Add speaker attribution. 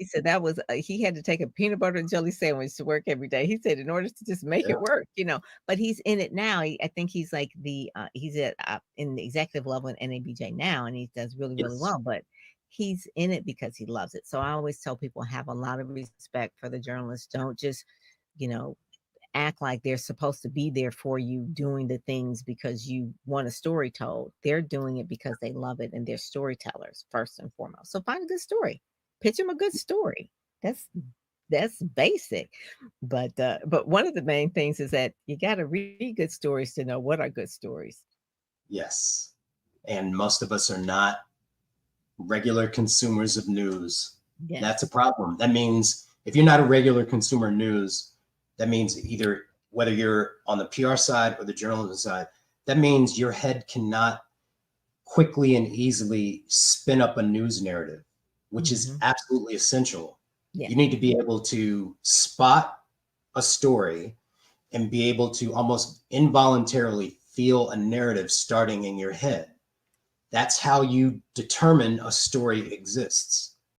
Speaker 1: He said that was he had to take a peanut butter and jelly sandwich to work every day. He said in order to just make
Speaker 2: Yeah.
Speaker 1: it work, but he's in it now. I think he's like he's at in the executive level in NABJ now, and he does really, really
Speaker 2: Yes.
Speaker 1: well. But he's in it because he loves it. So I always tell people have a lot of respect for the journalists. Don't just, you know, act like they're supposed to be there for you doing the things because you want a story told. They're doing it because they love it and they're storytellers first and foremost. So find a good story. Pitch them a good story. That's basic. But one of the main things is that you got to read good stories to know what are good stories.
Speaker 2: Yes. And most of us are not regular consumers of news. That's
Speaker 1: Yes.
Speaker 2: a problem. That means if you're not a regular consumer of news, that means either whether you're on the PR side or the journalism side, that means your head cannot quickly and easily spin up a news narrative, which is
Speaker 1: Hmm.
Speaker 2: absolutely essential.
Speaker 1: Yeah.
Speaker 2: You need to be able to spot a story and be able to almost involuntarily feel a narrative starting in your head. That's how you determine a story exists.